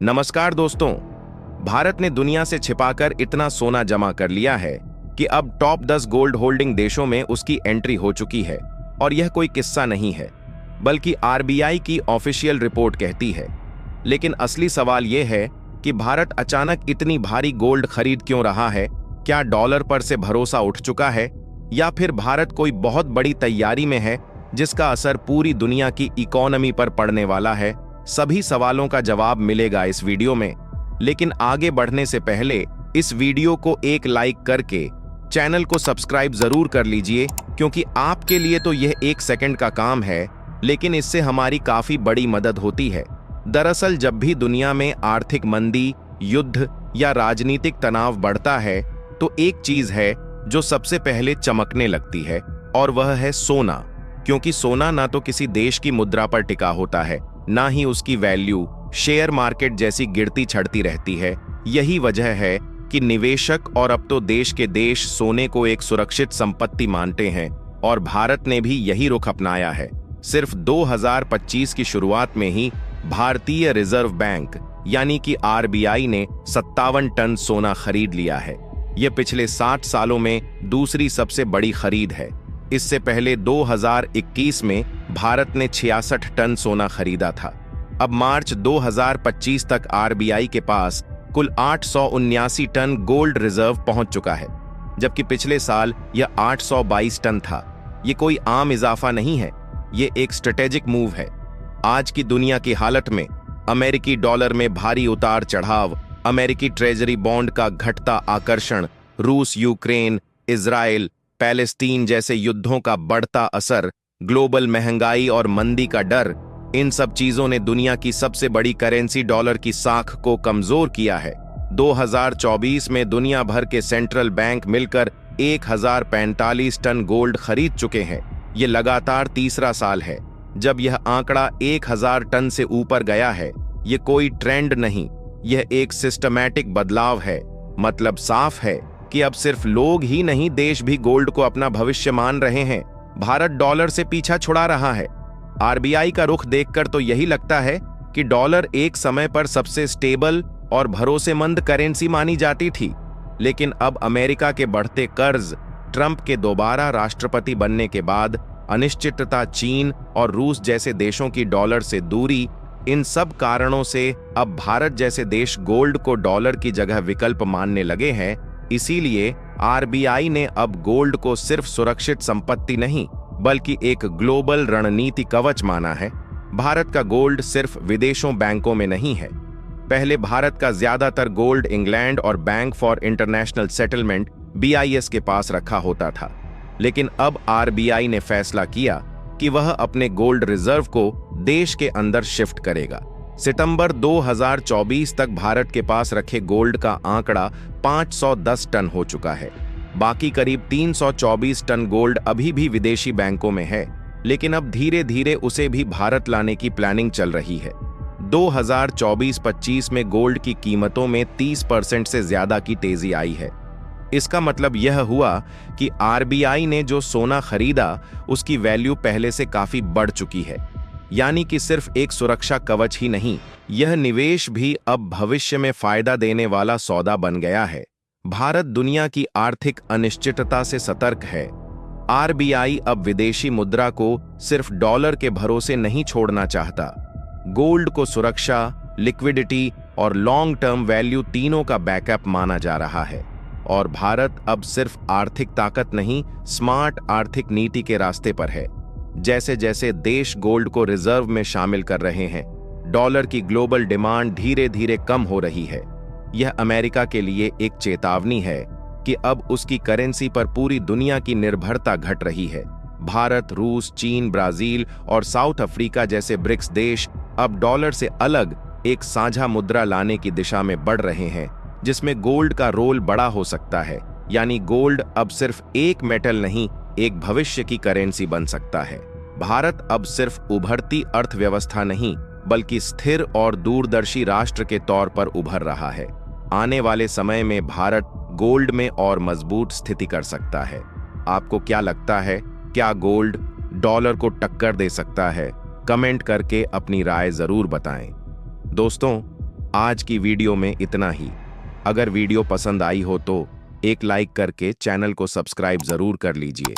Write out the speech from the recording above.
नमस्कार दोस्तों। भारत ने दुनिया से छिपाकर इतना सोना जमा कर लिया है कि अब टॉप 10 गोल्ड होल्डिंग देशों में उसकी एंट्री हो चुकी है। और यह कोई किस्सा नहीं है, बल्कि आरबीआई की ऑफिशियल रिपोर्ट कहती है। लेकिन असली सवाल यह है कि भारत अचानक इतनी भारी गोल्ड खरीद क्यों रहा है? क्या डॉलर पर से भरोसा उठ चुका है, या फिर भारत कोई बहुत बड़ी तैयारी में है जिसका असर पूरी दुनिया की इकोनॉमी पर पड़ने वाला है? सभी सवालों का जवाब मिलेगा इस वीडियो में। लेकिन आगे बढ़ने से पहले इस वीडियो को एक लाइक करके चैनल को सब्सक्राइब जरूर कर लीजिए, क्योंकि आपके लिए तो यह 1 सेकंड का काम है, लेकिन इससे हमारी काफी बड़ी मदद होती है। दरअसल जब भी दुनिया में आर्थिक मंदी, युद्ध या राजनीतिक तनाव बढ़ता है, तो एक चीज है जो सबसे पहले चमकने लगती है, और वह है सोना। क्योंकि सोना ना तो किसी देश की मुद्रा पर टिका होता है, ना ही उसकी वैल्यू शेयर मार्केट जैसी गिरती छड़ती रहती है। यही वजह है कि निवेशक और अब तो देश के देश सोने को एक सुरक्षित संपत्ति मानते हैं, और भारत ने भी यही रुख अपनाया है। सिर्फ 2025 की शुरुआत में ही भारतीय रिजर्व बैंक यानी कि आरबीआई ने 57 टन सोना खरीद लिया है। यह पिछले 60 सालों में दूसरी सबसे बड़ी खरीद है। इससे पहले 2021 में भारत ने 66 टन सोना खरीदा था। अब मार्च 2025 तक आरबीआई के पास कुल 879 टन गोल्ड रिजर्व पहुंच चुका है, जबकि पिछले साल यह 822 टन था। ये कोई आम इजाफा नहीं है, ये एक स्ट्रेटेजिक मूव है। आज की दुनिया की हालत में अमेरिकी डॉलर में भारी उतार चढ़ाव, अमेरिकी ट्रेजरी बॉन्ड का घटता आकर्षण, रूस यूक्रेन, इजराइल, पैलेस्टीन जैसे युद्धों का बढ़ता असर, ग्लोबल महंगाई और मंदी का डर, इन सब चीजों ने दुनिया की सबसे बड़ी करेंसी डॉलर की साख को कमजोर किया है। 2024 में दुनिया भर के सेंट्रल बैंक मिलकर 1045 टन गोल्ड खरीद चुके हैं। ये लगातार तीसरा साल है जब यह आंकड़ा 1000 टन से ऊपर गया है। ये कोई ट्रेंड नहीं, यह एक सिस्टमैटिक बदलाव है। मतलब साफ है कि अब सिर्फ लोग ही नहीं, देश भी गोल्ड को अपना भविष्य मान रहे हैं। भारत डॉलर से पीछा छुड़ा रहा है। आरबीआई का रुख देखकर तो यही लगता है कि डॉलर एक समय पर सबसे स्टेबल और भरोसेमंद करेंसी मानी जाती थी, लेकिन अब अमेरिका के बढ़ते कर्ज, ट्रंप के दोबारा राष्ट्रपति बनने के बाद अनिश्चितता, चीन और रूस जैसे देशों की डॉलर से दूरी, इन सब कारणों से अब भारत जैसे देश गोल्ड को डॉलर की जगह विकल्प मानने लगे हैं। इसीलिए आरबीआई ने अब गोल्ड को सिर्फ सुरक्षित संपत्ति नहीं, बल्कि एक ग्लोबल रणनीति कवच माना है। भारत का गोल्ड सिर्फ विदेशों बैंकों में नहीं है। पहले भारत का ज्यादातर गोल्ड इंग्लैंड और bank for international settlement BIS के पास रखा होता था, लेकिन अब आरबीआई ने फैसला किया कि वह अपने गोल्ड रिजर्व को देश के अंदर शिफ्ट करेगा। सितंबर 2024 तक भारत के पास रखे गोल्ड का आंकड़ा 510 टन हो चुका है। बाकी करीब 324 टन गोल्ड अभी भी विदेशी बैंकों में है, लेकिन अब धीरे धीरे उसे भी भारत लाने की प्लानिंग चल रही है। 2024-25 में गोल्ड की कीमतों में 30% से ज्यादा की तेजी आई है। इसका मतलब यह हुआ कि आरबीआई ने जो सोना खरीदा उसकी वैल्यू पहले से काफी बढ़ चुकी है। यानी कि सिर्फ एक सुरक्षा कवच ही नहीं, यह निवेश भी अब भविष्य में फायदा देने वाला सौदा बन गया है। भारत दुनिया की आर्थिक अनिश्चितता से सतर्क है। आरबीआई अब विदेशी मुद्रा को सिर्फ डॉलर के भरोसे नहीं छोड़ना चाहता। गोल्ड को सुरक्षा, लिक्विडिटी और लॉन्ग टर्म वैल्यू तीनों का बैकअप माना जा रहा है। और भारत अब सिर्फ आर्थिक ताकत नहीं, स्मार्ट आर्थिक नीति के रास्ते पर है। जैसे जैसे देश गोल्ड को रिजर्व में शामिल कर रहे हैं, डॉलर की ग्लोबल डिमांड धीरे धीरे कम हो रही है। यह अमेरिका के लिए एक चेतावनी है कि अब उसकी करेंसी पर पूरी दुनिया की निर्भरता घट रही है। भारत, रूस, चीन, ब्राजील और साउथ अफ्रीका जैसे ब्रिक्स देश अब डॉलर से अलग एक साझा मुद्रा लाने की दिशा में बढ़ रहे हैं, जिसमें गोल्ड का रोल बड़ा हो सकता है। यानी गोल्ड अब सिर्फ एक मेटल नहीं, एक भविष्य की करेंसी बन सकता है। भारत अब सिर्फ उभरती अर्थव्यवस्था नहीं, बल्कि स्थिर और दूरदर्शी राष्ट्र के तौर पर उभर रहा है। आने वाले समय में भारत गोल्ड में और मजबूत स्थिति कर सकता है। आपको क्या लगता है, क्या गोल्ड डॉलर को टक्कर दे सकता है? कमेंट करके अपनी राय जरूर बताएं। दोस्तों, आज की वीडियो में इतना ही। अगर वीडियो पसंद आई हो तो एक लाइक करके चैनल को सब्सक्राइब जरूर कर लीजिए।